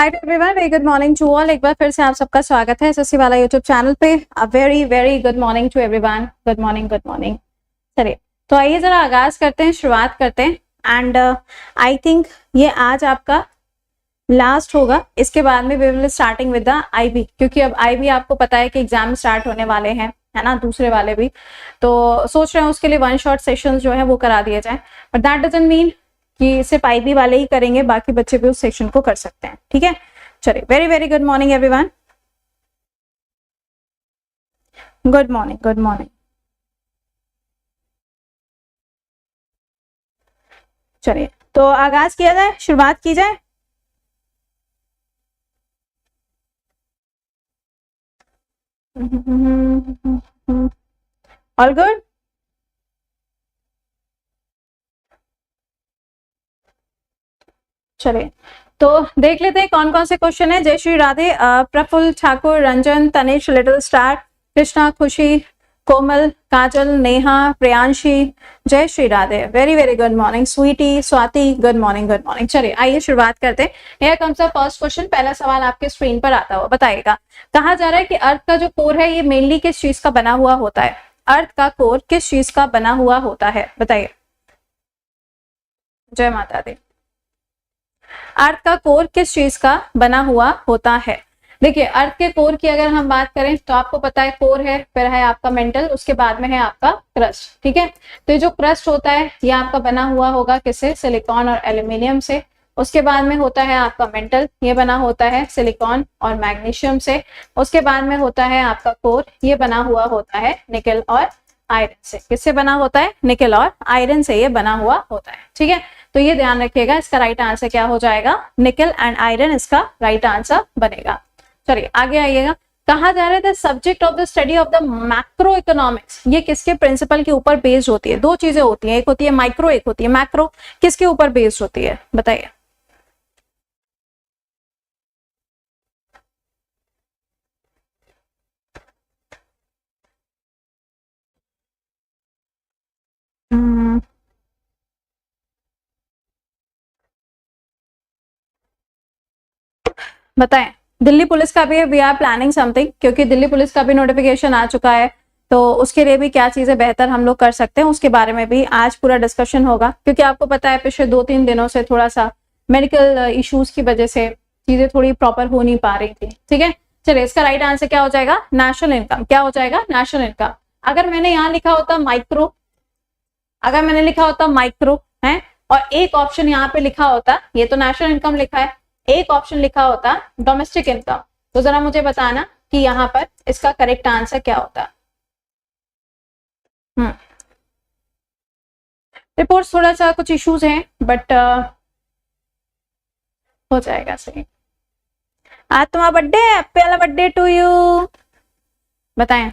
Hi everyone, very good morning to all. एक बार फिर से आप सबका स्वागत है एसएससी वाला यूट्यूब चैनल पे। A very very good morning to everyone. Good morning, good morning. चलिए तो आइए जरा आगाज करते हैं, शुरुआत करते हैं। एंड आई थिंक ये आज आपका लास्ट होगा। इसके बाद में we will starting with the IB, क्योंकि अब आईबी आपको पता है कि एग्जाम स्टार्ट होने वाले हैं, है ना, दूसरे वाले भी। तो सोच रहे हैं उसके लिए वन शॉट सेशन जो है वो करा दिया जाए, बट दैट डजंट मीन कि सिर्फ आईबी वाले ही करेंगे, बाकी बच्चे भी उस सेक्शन को कर सकते हैं। ठीक है, चलिए very very good morning everyone. Good morning, good morning. चलिए तो आगाज किया जाए, शुरुआत की जाए। All good. चलिए तो देख लेते हैं कौन कौन से क्वेश्चन है। जय श्री राधे, प्रफुल्ल ठाकुर, रंजन, तनिष, लिटिल स्टार, कृष्णा, खुशी, कोमल, काजल, नेहा, प्रियांशी, जय Shri Radhe, very very good morning. Sweety, Swati, good morning, good morning. चलिए आइए शुरुआत करते हैं। Here comes the first question. पहला सवाल आपके स्क्रीन पर आता हुआ बताइएगा। कहा जा रहा है कि अर्थ का जो कोर है ये मेनली किस चीज का बना हुआ होता है? अर्थ का कोर किस चीज का बना हुआ होता है, बताइए। जय माता दी। अर्थ का कोर किस चीज का बना हुआ होता है? देखिए अर्थ के कोर की अगर हम बात करें तो आपको पता है कोर है, फिर है आपका मेंटल, उसके बाद में है आपका क्रस्ट। ठीक है, तो ये जो क्रस्ट होता है ये आपका बना हुआ होगा किससे? सिलिकॉन और एल्यूमिनियम से। उसके बाद में होता है आपका मेंटल, ये बना होता है सिलिकॉन और मैग्नीशियम से। उसके बाद में होता है आपका कोर, ये बना हुआ होता है निकेल और आयरन से। किससे बना होता है? निकेल और आयरन से ये बना हुआ होता है। ठीक है, तो ये ध्यान रखिएगा, इसका राइट आंसर क्या हो जाएगा? निकेल एंड आयरन इसका राइट आंसर बनेगा। चलिए आगे आइएगा। कहा जा रहा है the subject of the study of the macro economics, ये किसके प्रिंसिपल के ऊपर बेस्ड होती है? दो चीजें होती हैं, एक होती है माइक्रो, एक होती है मैक्रो। किसके ऊपर बेस्ड होती है बताइए? बताएं। दिल्ली पुलिस का भी वी आर प्लानिंग समथिंग, क्योंकि दिल्ली पुलिस का भी नोटिफिकेशन आ चुका है, तो उसके लिए भी क्या चीजें बेहतर हम लोग कर सकते हैं उसके बारे में भी आज पूरा डिस्कशन होगा। क्योंकि आपको पता है पिछले 2-3 दिनों से थोड़ा सा मेडिकल इश्यूज की वजह से चीजें थोड़ी प्रॉपर हो नहीं पा रही थी। ठीक है, चलिए इसका राइट आंसर क्या हो जाएगा? National income. क्या हो जाएगा? National income. अगर मैंने यहाँ लिखा होता माइक्रो, अगर मैंने लिखा होता माइक्रो है और एक ऑप्शन यहाँ पे लिखा होता, ये तो नेशनल इनकम लिखा है, एक ऑप्शन लिखा होता डोमेस्टिक इनकम, तो जरा मुझे बताना कि यहाँ पर इसका करेक्ट आंसर क्या होता। रिपोर्ट थोड़ा सा कुछ इश्यूज हैं, बट हो जाएगा सही। आज तुम्हारा बर्थडे है, हैप्पी वाला बर्थडे टू यू। बताएं,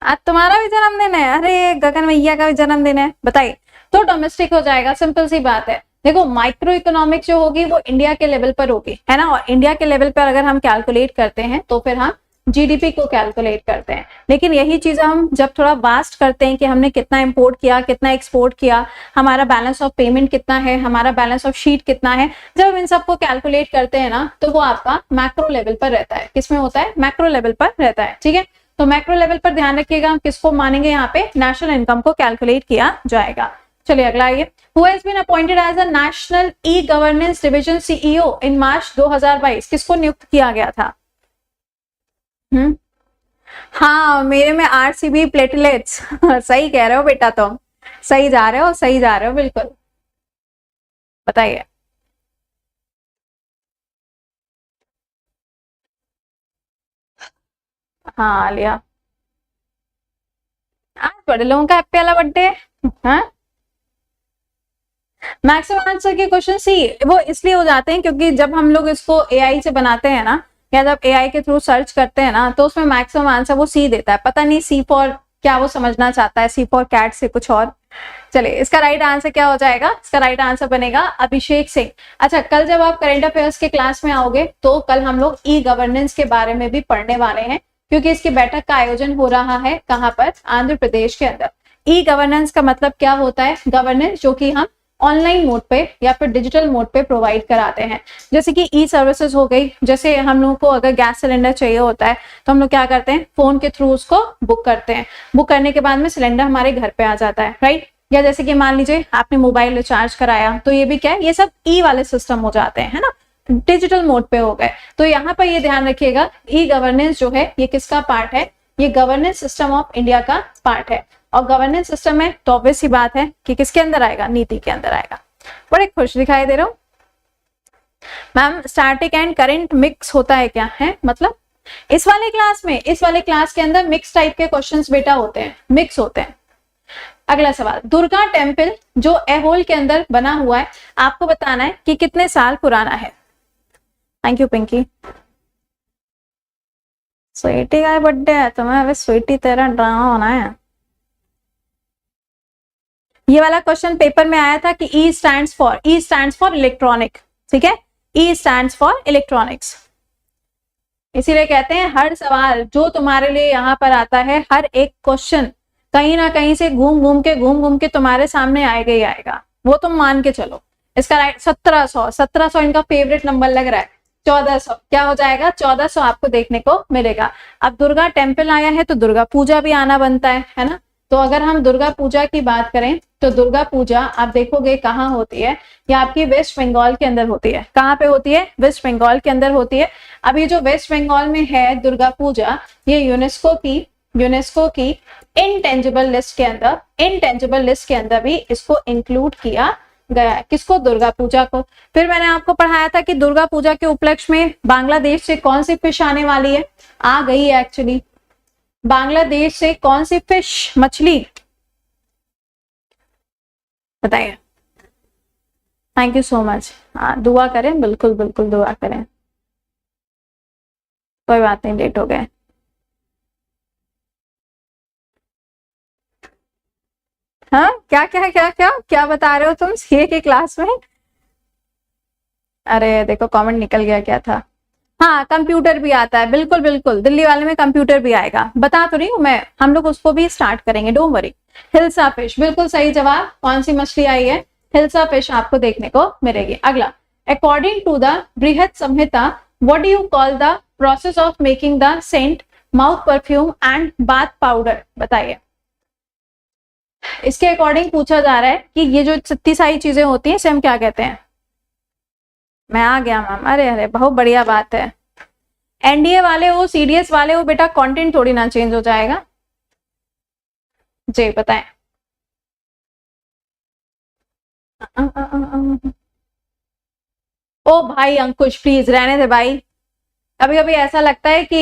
आज तुम्हारा भी जन्मदिन है? अरे गगन भैया का भी जन्मदिन है, बताइए। तो डोमेस्टिक हो जाएगा, सिंपल सी बात है। देखो माइक्रो इकोनॉमिक जो होगी वो इंडिया के लेवल पर होगी, है ना, और इंडिया के लेवल पर अगर हम कैलकुलेट करते हैं तो फिर हम जीडीपी को कैलकुलेट करते हैं। लेकिन यही चीज हम जब थोड़ा वास्ट करते हैं कि हमने कितना इंपोर्ट किया, कितना एक्सपोर्ट किया, हमारा बैलेंस ऑफ पेमेंट कितना है, हमारा बैलेंस ऑफ शीट कितना है, जब हम इन सबको कैलकुलेट करते हैं ना तो वो आपका मैक्रो लेवल पर रहता है। किसमें होता है? मैक्रो लेवल पर रहता है। ठीक है, तो मैक्रो लेवल पर ध्यान रखिएगा, हम किसको मानेंगे? यहाँ पे नेशनल इनकम को कैलकुलेट किया जाएगा। चलिए अगला आइए। Who has been appointed as a National E-Governance Division CEO in March 2022? किसको नियुक्त किया गया था? हाँ, मेरे में आरसीबी प्लेटलेट्स सही कह रहे हो बेटा, तुम सही जा रहे हो, सही जा रहे हो बिल्कुल। बताइए। हाँ लिया। आज बड़े लोगों का हैप्पी वाला बर्थडे। हाँ, मैक्सिमम आंसर के क्वेश्चन सी वो इसलिए हो जाते हैं क्योंकि जब हम लोग इसको एआई से बनाते हैं ना, या जब एआई के थ्रू सर्च करते हैं ना, तो उसमें मैक्सिमम आंसर वो सी देता है। पता नहीं सी फॉर क्या वो समझना चाहता है, सी फॉर कैट से कुछ और। चलिए इसका राइट आंसर क्या हो जाएगा? इसका राइट आंसर बनेगा अभिषेक सिंह। अच्छा, कल जब आप करंट अफेयर्स के क्लास में आओगे तो कल हम लोग ई गवर्नेंस के बारे में भी पढ़ने वाले हैं, क्योंकि इसकी बैठक का आयोजन हो रहा है कहाँ पर? आंध्र प्रदेश के अंदर। ई गवर्नेंस का मतलब क्या होता है? गवर्नेंस जो कि हम ऑनलाइन मोड पे या फिर डिजिटल मोड पे प्रोवाइड कराते हैं। जैसे कि ई सर्विसेज हो गई, जैसे हम लोगों को अगर गैस सिलेंडर चाहिए होता है तो हम लोग क्या करते हैं, फोन के थ्रू उसको बुक करते हैं, बुक करने के बाद में सिलेंडर हमारे घर पे आ जाता है, राइट। या जैसे कि मान लीजिए आपने मोबाइल रिचार्ज कराया, तो ये भी क्या है, ये सब ई वाले सिस्टम हो जाते हैं, है ना, डिजिटल मोड पे हो गए। तो यहाँ पर ये ध्यान रखिएगा, ई गवर्नेंस जो है ये किसका पार्ट है, ये गवर्नेंस सिस्टम ऑफ इंडिया का पार्ट है। और गवर्नेंस सिस्टम है तो ऑब्वियस ही बात है कि किसके अंदर आएगा, नीति के अंदर आएगा। बड़े खुश दिखाई दे रहे हो ma'am. Static and current mix होता है क्या है, मतलब इस वाले क्लास के अंदर मिक्स टाइप के क्वेश्चंस बेटा होते हैं, मिक्स होते हैं। अगला सवाल, दुर्गा टेम्पल जो एहोल के अंदर बना हुआ है, आपको बताना है कि कितने साल पुराना है। Thank you Pinky. स्वीटी का बर्थडे है तो मैं, स्वीटी तेरा ड्रामा होना है। ये वाला क्वेश्चन पेपर में आया था कि ई स्टैंड्स फॉर इलेक्ट्रॉनिक, ठीक है, ई स्टैंड्स फॉर इलेक्ट्रॉनिक्स। इसीलिए कहते हैं हर सवाल जो तुम्हारे लिए यहाँ पर आता है, हर एक क्वेश्चन कहीं ना कहीं से घूम घूम के तुम्हारे सामने आएगा ही आएगा, वो तुम मान के चलो। इसका राइट 1700 इनका फेवरेट नंबर लग रहा है। 1400 क्या हो जाएगा, 1400 आपको देखने को मिलेगा। अब दुर्गा टेम्पल आया है तो दुर्गा पूजा भी आना बनता है ना। तो अगर हम दुर्गा पूजा की बात करें तो दुर्गा पूजा आप देखोगे कहाँ होती है, ये आपकी वेस्ट बंगाल के अंदर होती है। कहाँ पे होती है, वेस्ट बंगाल के अंदर होती है। अब ये जो वेस्ट बंगाल में है दुर्गा पूजा, ये यूनेस्को की इनटेंजिबल लिस्ट के अंदर भी इसको इंक्लूड किया गया है। किसको, दुर्गा पूजा को। फिर मैंने आपको पढ़ाया था कि दुर्गा पूजा के उपलक्ष्य में बांग्लादेश से कौन सी फिश आने वाली है, आ गई है एक्चुअली। बांग्लादेश से कौन सी फिश, मछली, बताइए। Thank you so much. हाँ दुआ करें, बिल्कुल दुआ करें। कोई बात नहीं, लेट हो गए। हाँ क्या बता रहे हो तुम सीए की क्लास में। अरे देखो कमेंट निकल गया, क्या था। हाँ कंप्यूटर भी आता है, बिल्कुल दिल्ली वाले में कंप्यूटर भी आएगा, बता तो रही हूँ मैं, हम लोग उसको भी स्टार्ट करेंगे, डोंट वरी। हिल्सा फिश, बिल्कुल सही जवाब। कौन सी मछली आई है, हिल्सा फिश आपको देखने को मिलेगी। अगला, according to the Brihat Samhita what do you call the process of making the scent, mouth perfume and bath powder, बताइए। इसके अकॉर्डिंग पूछा जा रहा है कि ये जो इतनी सारी चीजें होती हैं इसे हम क्या कहते हैं। मैं आ गया मैम, अरे बहुत बढ़िया बात है। एनडीए वाले हो, सीडीएस वाले हो, बेटा कंटेंट थोड़ी ना चेंज हो जाएगा जी, बताएं। ओ भाई अंकुश प्लीज रहने दे भाई, कभी कभी ऐसा लगता है कि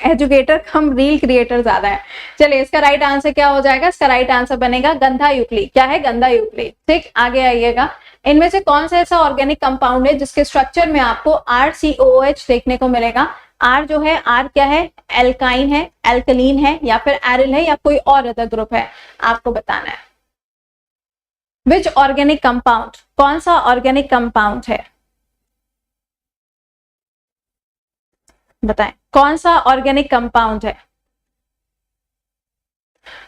एजुकेटर कम रील क्रिएटर ज्यादा है। चलिए इसका राइट आंसर क्या हो जाएगा, इसका राइट आंसर बनेगा गंधा यूक्ली। क्या है, गंधा यूक्ली। ठीक, आगे आइएगा। इनमें से कौन सा ऐसा ऑर्गेनिक कंपाउंड है जिसके स्ट्रक्चर में आपको RCOOH देखने को मिलेगा। आर जो है, आर क्या है, एल्काइन है, एल्कलीन है, या फिर एरिल है, या कोई और अदर ग्रुप है, आपको बताना है। विच ऑर्गेनिक कंपाउंड, कौन सा ऑर्गेनिक कंपाउंड है, बताएं कौन सा ऑर्गेनिक कंपाउंड है।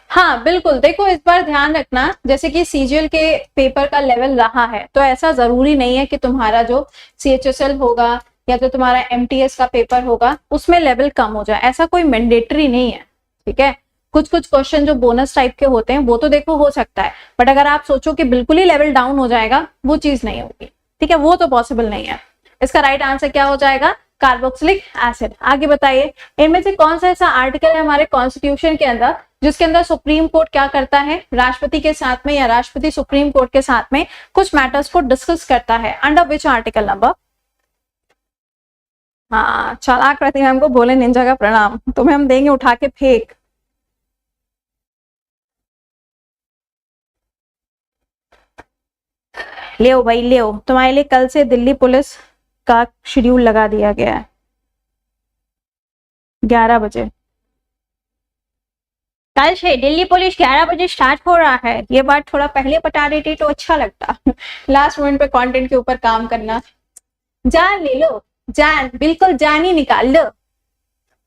हाँ बिल्कुल, देखो इस बार ध्यान रखना, जैसे कि सीजीएल के पेपर का लेवल रहा है तो ऐसा जरूरी नहीं है कि तुम्हारा जो CHSL होगा या जो तुम्हारा MTS का पेपर होगा उसमें लेवल कम हो जाए, ऐसा कोई मैंडेटरी नहीं है। ठीक है, कुछ क्वेश्चन जो बोनस टाइप के होते हैं वो तो देखो हो सकता है, बट अगर आप सोचो कि बिल्कुल ही लेवल डाउन हो जाएगा, वो चीज नहीं होगी। ठीक है, वो तो पॉसिबल नहीं है। इसका राइट आंसर क्या हो जाएगा, कार्बोक्सिलिक एसिड। आगे बताइए, इनमें से कौन सा ऐसा आर्टिकल है हमारे कॉन्स्टिट्यूशन के अंदर जिसके अंदर सुप्रीम कोर्ट क्या करता है, राष्ट्रपति के साथ में या राष्ट्रपति सुप्रीम कोर्ट के साथ में कुछ मैटर्स को डिस्कस करता है। Under which article number. हाँ चालाक रहती है, हमको बोले निंजा का प्रणाम, तुम्हें हम देंगे उठा के फेंक। ले भाई ले, तुम्हारे लिए कल से दिल्ली पुलिस का शेड्यूल लगा दिया गया है 11 बजे। कल से दिल्ली पुलिस 11 बजे स्टार्ट हो रहा है। ये बात थोड़ा पहले बता देती तो अच्छा लगता। लास्ट मोमेंट पे कंटेंट के ऊपर काम करना। जान ले लो, जान, बिल्कुल जान ही निकाल लो।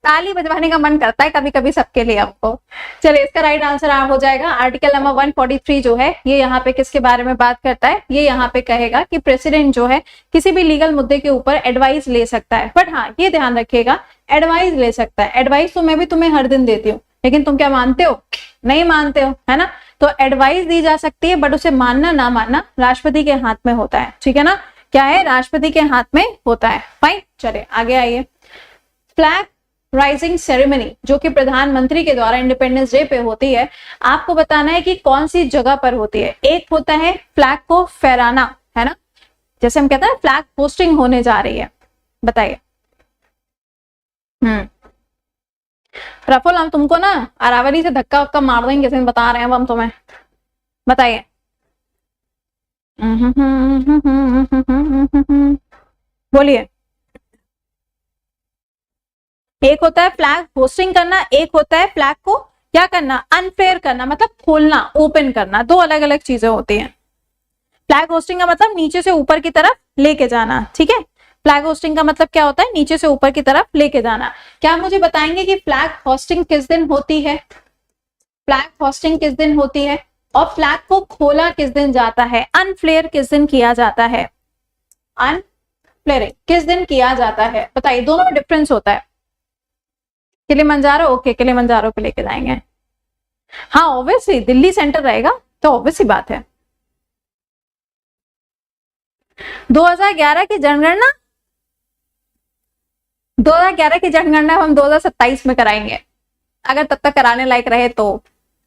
ताली बजवाने का मन करता है कभी कभी सबके लिए हमको। चलिए इसका राइट आंसर हो जाएगा आर्टिकल नंबर 143 जो है ये यहाँ पे किसके बारे में बात करता है, ये यहाँ पे कहेगा कि प्रेसिडेंट जो है किसी भी लीगल मुद्दे के ऊपर एडवाइस ले सकता है। बट हाँ ये ध्यान रखिएगा एडवाइस ले सकता है, एडवाइस तो मैं भी तुम्हें हर दिन देती हूँ, लेकिन तुम क्या मानते हो, नहीं मानते हो, है ना। तो एडवाइस दी जा सकती है बट उसे मानना ना मानना राष्ट्रपति के हाथ में होता है, ठीक है ना, क्या है, राष्ट्रपति के हाथ में होता है। फाइन, चलिए आगे आइए। फ्लैग राइजिंग सेरेमनी जो कि प्रधानमंत्री के द्वारा इंडिपेंडेंस डे पे होती है, आपको बताना है कि कौन सी जगह पर होती है। एक होता है फ्लैग को फहराना, है ना, जैसे हम कहते हैं फ्लैग पोस्टिंग होने जा रही है, बताइए। प्रफुल्ल हम तुमको ना अरावली से धक्का वक्का मार देंगे, जैसे बता रहे हैं हम तुम्हें, बताइए। बोलिए। एक होता है फ्लैग होस्टिंग करना, एक होता है फ्लैग को क्या करना, अनफेयर करना, मतलब खोलना, ओपन करना, दो अलग अलग चीजें होती हैं। फ्लैग होस्टिंग का मतलब नीचे से ऊपर की तरफ लेके जाना, ठीक है। फ्लैग होस्टिंग का मतलब क्या होता है, नीचे से ऊपर की तरफ लेके जाना। क्या मुझे बताएंगे कि फ्लैग होस्टिंग किस दिन होती है, फ्लैग होस्टिंग किस दिन होती है, और फ्लैग को खोला किस दिन जाता है, अनफ्लेयर किस दिन किया जाता है, अनफ्लेयरिंग किस दिन किया जाता है, बताइए। दोनों में डिफरेंस होता है। किलिमंजारो, ओके किलिमंजारो पे लेके जाएंगे। हाँ ऑब्वियसली दिल्ली सेंटर रहेगा, तो ऑब्वियसली बात है। 2011 की जनगणना, 2011 की जनगणना हम 2027 में कराएंगे, अगर तब तक कराने लायक रहे तो।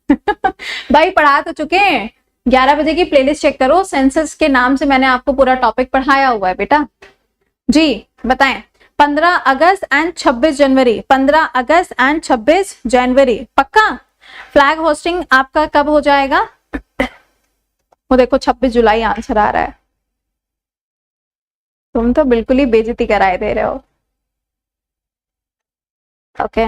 भाई पढ़ा तो चुके हैं, 11 बजे की प्लेलिस्ट चेक करो, सेंसस के नाम से मैंने आपको पूरा टॉपिक पढ़ाया हुआ है बेटा जी। बताएं 15 अगस्त एंड 26 जनवरी, 15 अगस्त एंड 26 जनवरी पक्का। फ्लैग होस्टिंग आपका कब हो जाएगा, वो देखो 26 जुलाई आंसर आ रहा है, तुम तो बिल्कुल ही बेइज्जती कराए दे रहे हो। ओके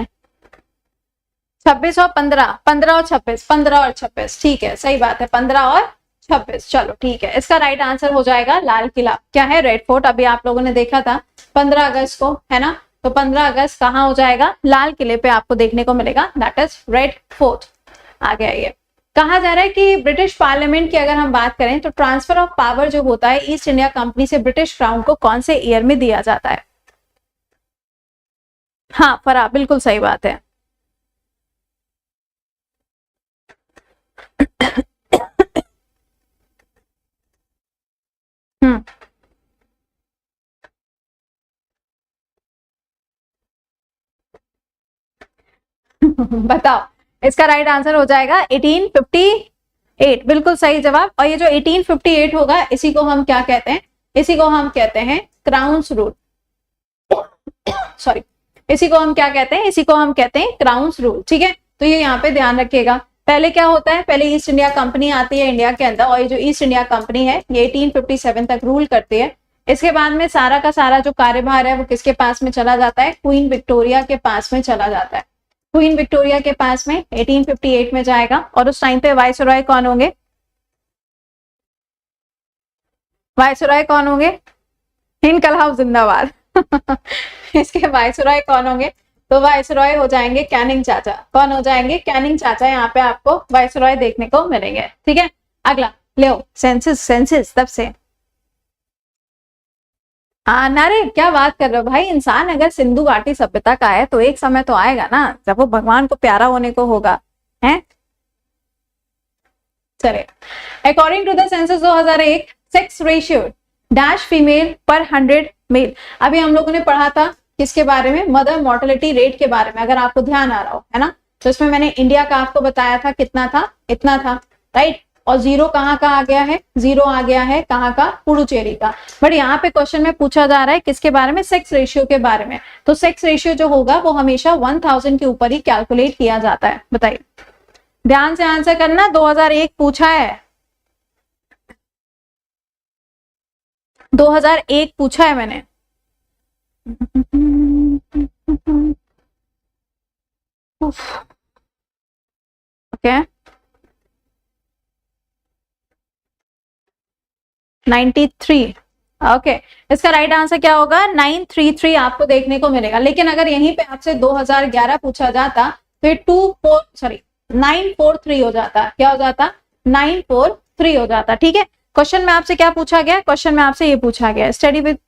26 और 15, 15 और 26, 15 और 26, ठीक है सही बात है, 15 और 26, चलो ठीक है। इसका राइट आंसर हो जाएगा लाल किला, क्या है, रेड फोर्ट। अभी आप लोगों ने देखा था 15 अगस्त को, है ना, तो 15 अगस्त कहाँ हो जाएगा, लाल किले पे आपको देखने को मिलेगा, दैट इज रेड फोर्ट। आगे आइए। कहा जा रहा है कि ब्रिटिश पार्लियामेंट की अगर हम बात करें तो ट्रांसफर ऑफ पावर जो होता है ईस्ट इंडिया कंपनी से ब्रिटिश क्राउन को कौन से ईयर में दिया जाता है। हाँ फरा, बिल्कुल सही बात है। बताओ, इसका राइट आंसर हो जाएगा 1858, बिल्कुल सही जवाब। और ये जो 1858 होगा इसी को हम क्या कहते हैं, इसी को हम कहते हैं क्राउन्स रूल, सॉरी, इसी को हम क्या कहते हैं, इसी को हम कहते हैं क्राउन्स रूल, ठीक है। तो ये यहाँ पे ध्यान रखिएगा। पहले क्या होता है, पहले ईस्ट इंडिया कंपनी आती है इंडिया के अंदर, और ये जो ईस्ट इंडिया कंपनी है ये 1857 तक रूल करती है। इसके बाद में सारा का सारा जो कार्यभार है वो किसके पास में चला जाता है, क्वीन विक्टोरिया के पास में चला जाता है। क्वीन विक्टोरिया के पास में 1858 में जाएगा। और उस टाइम पे वाइसरॉय कौन होंगे, वाइसरॉय कौन होंगे, इनकलाब जिंदाबाद। इसके वाइसरॉय कौन होंगे, तो वाइसरॉय हो जाएंगे कैनिंग चाचा। कौन हो जाएंगे, कैनिंग चाचा। यहाँ पे आपको वाइसरॉय देखने को मिलेंगे, ठीक है। अगला ले सेंसस, सेंसस तब से नारे क्या बात कर रहे हो भाई, इंसान अगर सिंधु घाटी सभ्यता का है तो एक समय तो आएगा ना जब वो भगवान को प्यारा होने को होगा, है। चलिए, according to the census 2001 sex ratio dash female per 100 mail. अभी हम लोगों ने पढ़ा था किसके बारे में, मदर मोर्टेलिटी रेट के बारे में, अगर आपको ध्यान आ रहा हो, है ना। तो इसमें मैंने इंडिया का आपको बताया था कितना था, इतना था, राइट। और जीरो कहाँ का आ गया है, जीरो आ गया है कहाँ का, पुडुचेरी का। बट यहाँ पे क्वेश्चन में पूछा जा रहा है किसके बारे में, सेक्स रेशियो के बारे में। तो सेक्स रेशियो जो होगा वो हमेशा 1000 के ऊपर ही कैलकुलेट किया जाता है। बताइए, ध्यान से आंसर करना, 2001 पूछा है, 2001 पूछा है मैंने। ओके 93, ओके इसका राइट आंसर क्या होगा 933 आपको देखने को मिलेगा। लेकिन अगर यहीं पे आपसे 2011 पूछा जाता तो 943 हो जाता। क्या हो जाता? 943 हो जाता। ठीक है, क्वेश्चन में आपसे क्या पूछा गया? क्वेश्चन में आपसे ये पूछा गया स्टडी विद,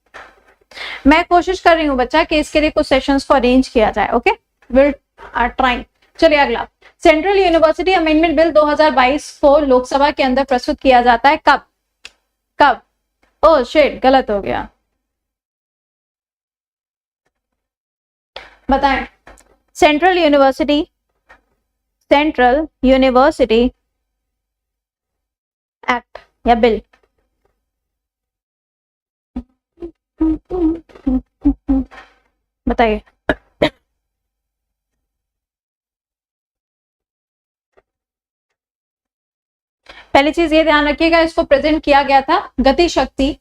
मैं कोशिश कर रही हूँ बच्चा कि इसके लिए कुछ सेशंस को अरेंज किया जाए। Okay will are trying. चलिए अगला, सेंट्रल यूनिवर्सिटी अमेंडमेंट बिल 2022 को लोकसभा के अंदर प्रस्तुत किया जाता है कब? कब? ओह शिट, गलत हो गया, बताएं। सेंट्रल यूनिवर्सिटी एक्ट या बिल, बताइए। पहली चीज ये ध्यान रखिएगा, इसको प्रेजेंट किया गया था गति शक्ति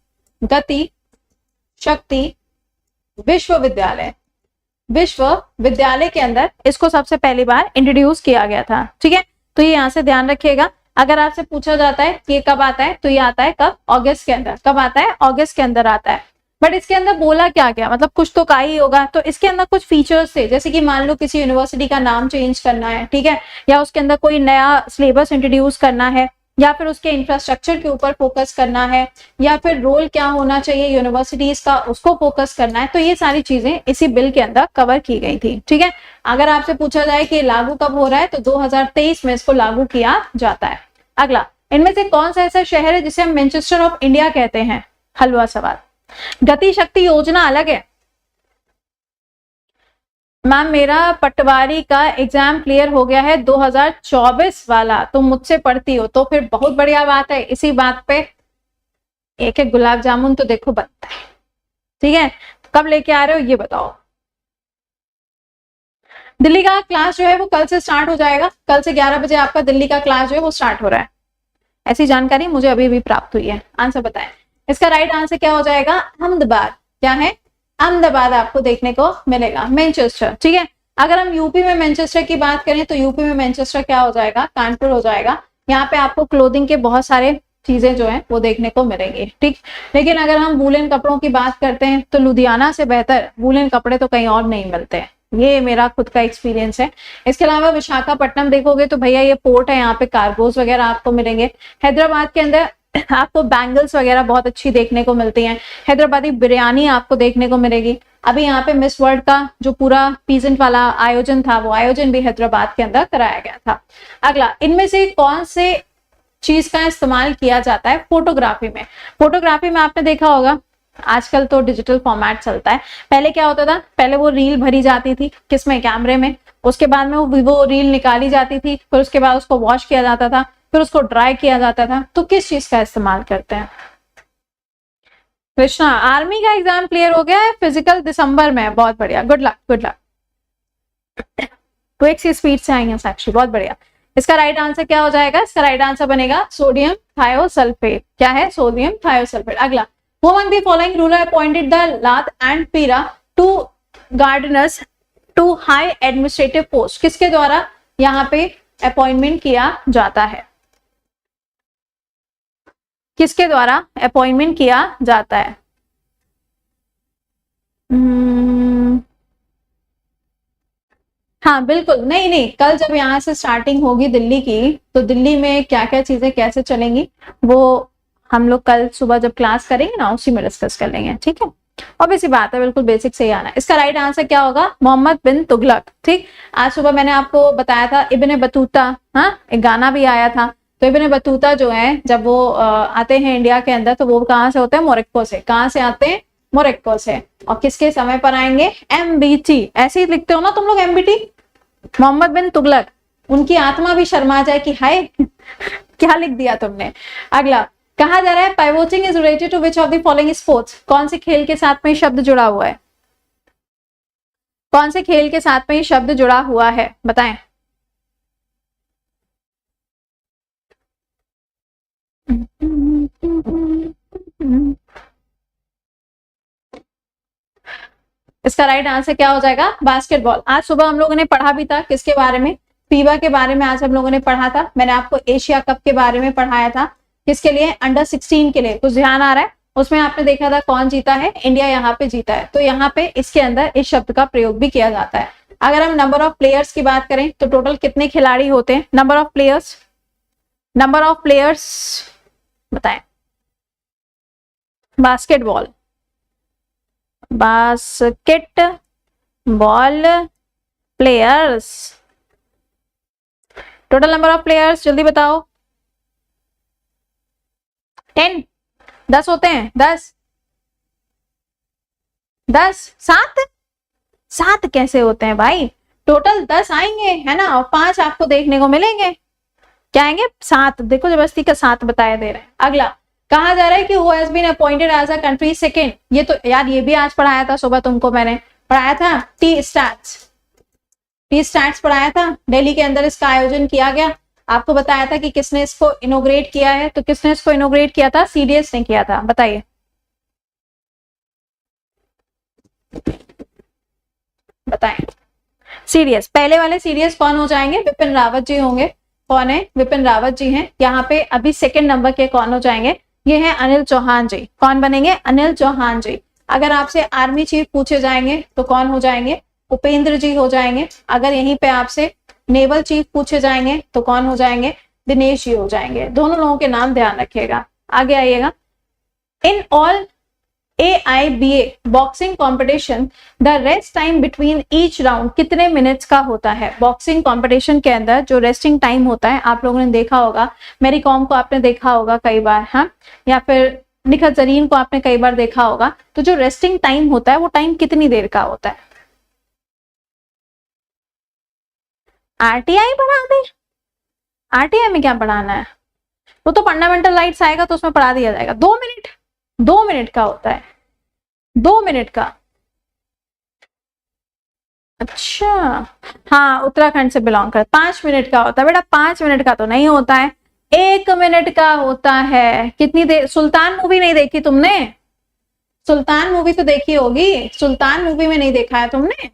विश्वविद्यालय के अंदर इसको सबसे पहली बार इंट्रोड्यूस किया गया था। ठीक है, तो ये यहां से ध्यान रखिएगा। अगर आपसे पूछा जाता है कि ये कब आता है, तो ये आता है कब? अगस्त के अंदर। कब आता है? अगस्त के अंदर आता है। बट इसके अंदर बोला क्या गया, मतलब कुछ तो का ही होगा। तो इसके अंदर कुछ फीचर्स थे, जैसे कि मान लो किसी यूनिवर्सिटी का नाम चेंज करना है, ठीक है, या उसके अंदर कोई नया सिलेबस इंट्रोड्यूस करना है, या फिर उसके इंफ्रास्ट्रक्चर के ऊपर फोकस करना है, या फिर रोल क्या होना चाहिए यूनिवर्सिटीज का, उसको फोकस करना है। तो ये सारी चीजें इसी बिल के अंदर कवर की गई थी। ठीक है, अगर आपसे पूछा जाए कि लागू कब हो रहा है, तो 2023 में इसको लागू किया जाता है। अगला, इनमें से कौन सा ऐसा शहर है जिसे हम मैनचेस्टर ऑफ इंडिया कहते हैं? हलवा सवाल। गति शक्ति योजना अलग है। मैम मेरा पटवारी का एग्जाम क्लियर हो गया है 2024 वाला, तुम मुझसे पढ़ती हो तो फिर बहुत बढ़िया बात है। इसी बात पे एक एक गुलाब जामुन तो देखो बनता है। ठीक है, कब लेके आ रहे हो ये बताओ। दिल्ली का क्लास जो है वो कल से स्टार्ट हो जाएगा। कल से 11 बजे आपका दिल्ली का क्लास जो है वो स्टार्ट हो रहा है। ऐसी जानकारी मुझे अभी भी प्राप्त हुई है। आंसर बताएं। इसका राइट आंसर क्या हो जाएगा? अहमदाबाद। क्या है? अहमदाबाद आपको देखने को मिलेगा। मैनचेस्टर, ठीक है। अगर हम यूपी में मैनचेस्टर की बात करें तो यूपी में मैनचेस्टर क्या हो जाएगा? कानपुर हो जाएगा। यहाँ पे आपको क्लोथिंग के बहुत सारे चीजें जो है वो देखने को मिलेंगी। ठीक, लेकिन अगर हम वूलन कपड़ों की बात करते हैं तो लुधियाना से बेहतर वूलन कपड़े तो कहीं और नहीं मिलते हैं। ये मेरा खुद का एक्सपीरियंस है। इसके अलावा विशाखापट्टनम देखोगे तो भैया ये पोर्ट है, यहाँ पे कार्गोस वगैरह आपको मिलेंगे। हैदराबाद के अंदर आपको बैंगल्स वगैरह बहुत अच्छी देखने को मिलती हैं। हैदराबादी बिरयानी आपको देखने को मिलेगी। अभी यहाँ पे मिस वर्ल्ड का जो पूरा पीजेंट वाला आयोजन था वो आयोजन भी हैदराबाद के अंदर कराया गया था। अगला, इनमें से कौन से चीज का इस्तेमाल किया जाता है फोटोग्राफी में? फोटोग्राफी में आपने देखा होगा आजकल तो डिजिटल फॉर्मेट चलता है। पहले क्या होता था? पहले वो रील भरी जाती थी किसमें? कैमरे में। उसके बाद में वो रील निकाली जाती थी, फिर उसके बाद उसको वॉश किया जाता था, फिर उसको ड्राई किया जाता था। तो किस चीज का इस्तेमाल करते हैं? कृष्णा, आर्मी का एग्जाम क्लियर हो गया है, फिजिकल दिसंबर में। बहुत बढ़िया, good luck good luck. Quick सी स्पीड से आएंगे साक्षी, बहुत बढ़िया। इसका राइट आंसर क्या हो जाएगा? इसका राइट आंसर बनेगा सोडियम थायोसल्फेट। क्या है? Sodium thiosulphate. अगला, who among the following ruler appointed the Lat and Pira to gardeners to high administrative post? किसके द्वारा यहाँ पे अपॉइंटमेंट किया जाता है? किसके द्वारा अपॉइंटमेंट किया जाता है? हाँ बिल्कुल, नहीं नहीं, कल जब यहाँ से स्टार्टिंग होगी दिल्ली की, तो दिल्ली में क्या क्या चीजें कैसे चलेंगी वो हम लोग कल सुबह जब क्लास करेंगे ना उसी में डिस्कस कर लेंगे। ठीक है, ऑब्वियस बात है, बिल्कुल बेसिक से ही आना है। इसका राइट आंसर क्या होगा? मोहम्मद बिन तुगलक। ठीक, आज सुबह मैंने आपको बताया था इब्ने बतूता, हाँ एक गाना भी आया था। तो इब्ने बतूता जो है जब वो आते हैं इंडिया के अंदर तो वो कहाँ से होते हैं? मोरक्को से। कहाँ से आते हैं? मोरक्को से। और किसके समय पर आएंगे? MBT। ऐसे ही लिखते हो ना तुम लोग MBT, मोहम्मद बिन तुगलक। उनकी आत्मा भी शर्मा जाए कि हाय क्या लिख दिया तुमने। अगला, कहा जा रहा है pivoting is related to which of the following sports? कौन से खेल के साथ में शब्द जुड़ा हुआ है? कौन से खेल के साथ में ये शब्द जुड़ा हुआ है? बताएं। इसका राइट आंसर क्या हो जाएगा? बास्केटबॉल। आज सुबह हम लोगों ने पढ़ा भी था किसके बारे में? फीबा के बारे में आज हम लोगों ने पढ़ा था। मैंने आपको एशिया कप के बारे में पढ़ाया था। किसके लिए? अंडर 16 के लिए। कुछ ध्यान आ रहा है? उसमें आपने देखा था कौन जीता है, इंडिया यहाँ पे जीता है। तो यहाँ पे इसके अंदर इस शब्द का प्रयोग भी किया जाता है। अगर हम नंबर ऑफ प्लेयर्स की बात करें तो टोटल कितने खिलाड़ी होते हैं? नंबर ऑफ प्लेयर्स बताएं। Basketball players, total number of players जल्दी बताओ। 10, 10 होते हैं। 10 7 कैसे होते हैं भाई? टोटल 10 आएंगे है ना, और 5 आपको देखने को मिलेंगे। क्या आएंगे? 7। देखो जबरदस्ती का 7 बताया दे रहे हैं। अगला कहा जा रहा है कि who has been appointed as a country second. ये तो यार ये भी आज पढ़ाया था सुबह, तुमको मैंने पढ़ाया था। टी स्टैट्स पढ़ाया था। दिल्ली के अंदर इसका आयोजन किया गया। आपको बताया था कि किसने इसको इनोग्रेट किया है। तो किसने इसको इनोग्रेट किया था? सीडीएस ने किया था। बताइए बताएं। सीडीएस, पहले वाले सीडीएस कौन हो जाएंगे? विपिन रावत जी होंगे। कौन है? विपिन रावत जी हैं। यहाँ पे अभी सेकंड नंबर के कौन हो जाएंगे? ये हैं अनिल चौहान जी। कौन बनेंगे? अनिल चौहान जी। अगर आपसे आर्मी चीफ पूछे जाएंगे तो कौन हो जाएंगे? उपेंद्र जी हो जाएंगे। अगर यहीं पे आपसे नेवल चीफ पूछे जाएंगे तो कौन हो जाएंगे? दिनेश जी हो जाएंगे। दोनों लोगों के नाम ध्यान रखिएगा। आगे आइएगा। In all AIBA boxing competition the rest time between each round कितने मिनट्स का होता है? बॉक्सिंग कॉम्पिटिशन के अंदर जो रेस्टिंग टाइम होता है, आप लोगों ने देखा होगा, मेरी कॉम को आपने देखा होगा कई बार, हाँ, या फिर निखत जरीन को आपने कई बार देखा होगा। तो जो रेस्टिंग टाइम होता है वो टाइम कितनी देर का होता है? RTI पढ़ा दे? RTI में क्या पढ़ाना है? वो तो फंडामेंटल राइट्स आएगा तो उसमें पढ़ा दिया जाएगा। 2 मिनट का होता है। 2 मिनट का। अच्छा हाँ, उत्तराखंड से बिलोंग कर। 5 मिनट का होता है बेटा। 5 मिनट का तो नहीं होता है, 1 मिनट का होता है। कितनी देर? सुल्तान मूवी नहीं देखी तुमने? सुल्तान मूवी तो देखी होगी। सुल्तान मूवी में नहीं देखा है तुमने?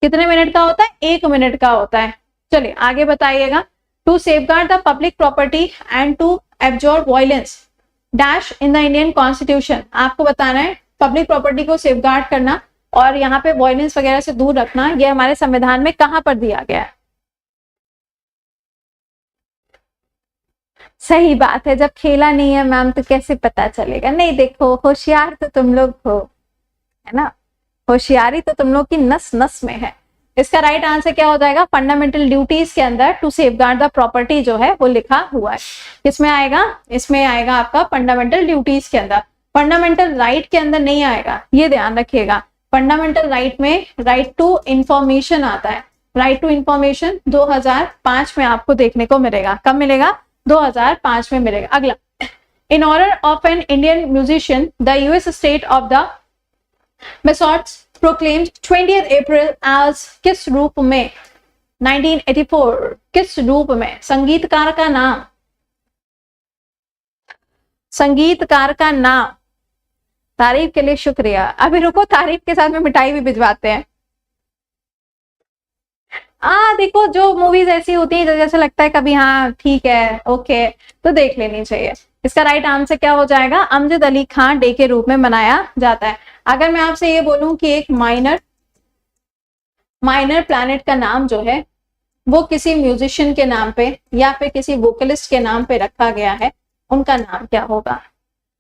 कितने मिनट का होता है? 1 मिनट का होता है। चलिए आगे बताइएगा। To safeguard the public property and to absorb violence dash in the Indian constitution. आपको बताना है पब्लिक प्रॉपर्टी को सेफगार्ड करना और यहाँ पे वायलेंस वगैरह से दूर रखना, ये हमारे संविधान में कहां पर दिया गया है? सही बात है, जब खेला नहीं है मैम तो कैसे पता चलेगा? नहीं देखो, होशियार तो तुम लोग हो, है ना, होशियारी तो तुम लोग की नस नस में है। इसका राइट आंसर क्या हो जाएगा? फंडामेंटल ड्यूटीज के अंदर टू सेफगार्ड द प्रॉपर्टी जो है वो लिखा हुआ है। किसमें आएगा? इसमें आएगा आपका फंडामेंटल ड्यूटीज के अंदर। फंडामेंटल राइट के अंदर नहीं आएगा, ये ध्यान रखिएगा। फंडामेंटल राइट में राइट टू इंफॉर्मेशन आता है। राइट टू इंफॉर्मेशन 2005 में आपको देखने को मिलेगा। कब मिलेगा? 2005 में मिलेगा। अगला, in honour of an Indian musician the US state of the Massachusetts proclaimed 20th April as किस रूप में? 1984। किस रूप में? संगीतकार का नाम, संगीतकार का नाम। तारीफ के लिए शुक्रिया। अभी रुको, तारीफ के साथ में मिठाई भी भिजवाते हैं। देखो जो मूवीज ऐसी होती है जैसे लगता है कभी हाँ ठीक है ओके, तो देख लेनी चाहिए। इसका राइट आंसर क्या हो जाएगा? अमजद अली खान डे के रूप में मनाया जाता है। अगर मैं आपसे ये बोलूं कि एक माइनर प्लैनेट का नाम जो है वो किसी म्यूजिशियन के नाम पे या फिर किसी वोकलिस्ट के नाम पे रखा गया है, उनका नाम क्या होगा?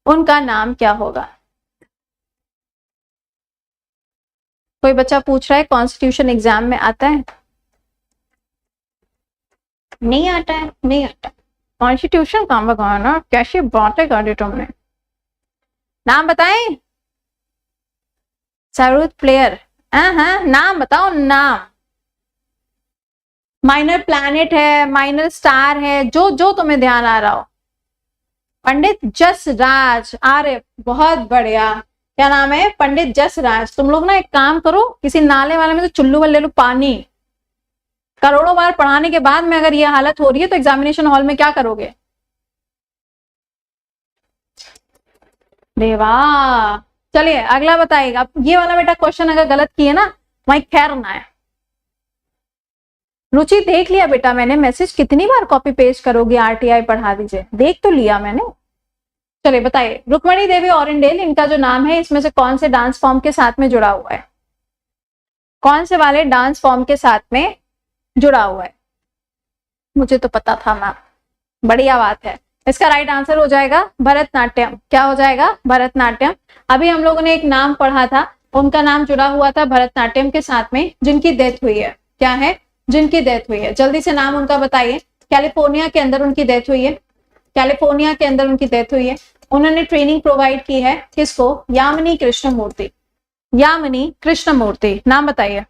उनका नाम क्या होगा? कोई बच्चा पूछ रहा है कॉन्स्टिट्यूशन एग्जाम में आता है? नहीं आता है, नहीं आता। कॉन्स्टिट्यूशन काम बताना, कैसी बातें कर दी तुमने। नाम बताएं? सरूद प्लेयर, हाँ नाम बताओ, नाम। माइनर प्लैनेट है, माइनर स्टार है, जो जो तुम्हें ध्यान आ रहा हो। पंडित जसराज, अरे बहुत बढ़िया। क्या नाम है? पंडित जसराज। तुम लोग ना एक काम करो, किसी नाले वाले में तो चुल्लू वाले लो पानी। करोड़ों बार पढ़ाने के बाद में अगर ये हालत हो रही है तो एग्जामिनेशन हॉल में क्या करोगे? देवा। चलिए अगला बताइएगा। ये वाला बेटा क्वेश्चन अगर गलत किए ना वहीं खैर ना है। रुचि देख लिया बेटा मैंने मैसेज, कितनी बार कॉपी पेस्ट करोगे? RTI पढ़ा दीजिए, देख तो लिया मैंने। चलिए बताइए, रुक्मणी देवी औरंडेल इनका जो नाम है इसमें से कौन से डांस फॉर्म के साथ में जुड़ा हुआ है? कौन से वाले डांस फॉर्म के साथ में जुड़ा हुआ है? मुझे तो पता था मैम, बढ़िया बात है। इसका राइट आंसर हो जाएगा भरतनाट्यम। क्या हो जाएगा? भरतनाट्यम। अभी हम लोगों ने एक नाम पढ़ा था, उनका नाम जुड़ा हुआ था भरतनाट्यम के साथ में, जिनकी डेथ हुई है। क्या है? जिनकी डेथ हुई है। जल्दी से नाम उनका बताइए। कैलिफोर्निया के अंदर उनकी डेथ हुई है, कैलिफोर्निया के अंदर उनकी डेथ हुई है। उन्होंने ट्रेनिंग प्रोवाइड की है किसको? यामिनी कृष्णमूर्ति। यामिनी कृष्णमूर्ति, नाम बताइए।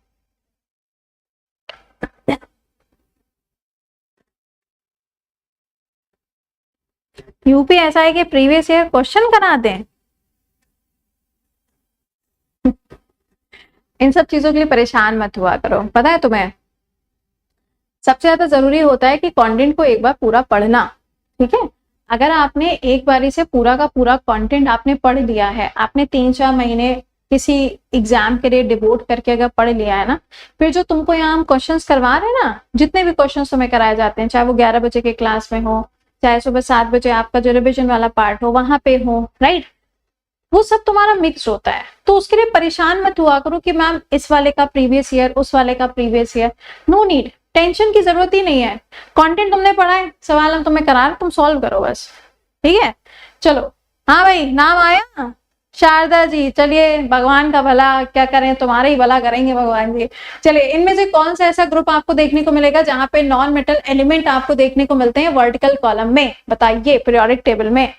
यूपी ऐसा है कि प्रीवियस ईयर क्वेश्चन करा दें। इन सब चीजों के लिए परेशान मत हुआ करो। पता है तुम्हें, सबसे ज्यादा जरूरी होता है कि कंटेंट को एक बार पूरा पढ़ना। ठीक है, अगर आपने एक बारी से पूरा का पूरा कंटेंट आपने पढ़ लिया है, आपने 3-4 महीने किसी एग्जाम के लिए डिवोट करके अगर पढ़ लिया है ना, फिर जो तुमको यहाँ हम क्वेश्चंस करवा रहे हैं ना, जितने भी क्वेश्चंस तुम्हें कराए जाते हैं, चाहे वो 11 बजे के क्लास में हो, चाहे सुबह 7 बजे आपका जो रिविजन वाला पार्ट हो वहां पे हो, राइट, वो सब तुम्हारा मिक्स होता है। तो उसके लिए परेशान मत हुआ करो कि मैम इस वाले का प्रीवियस ईयर, उस वाले का previous year. No need, tension की जरूरत ही नहीं है। कंटेंट तुमने पढ़ा है, सवाल हम तुम्हें करा रहे, तुम सॉल्व करो बस। ठीक है, चलो। हाँ भाई, नाम आया शारदा जी। चलिए, भगवान का भला क्या करें, तुम्हारे ही भला करेंगे भगवान जी। चलिए, इनमें से कौन सा ऐसा ग्रुप आपको देखने को मिलेगा जहां पे नॉन मेटल एलिमेंट आपको देखने को मिलते हैं वर्टिकल कॉलम में? बताइए, पीरियोडिक टेबल में।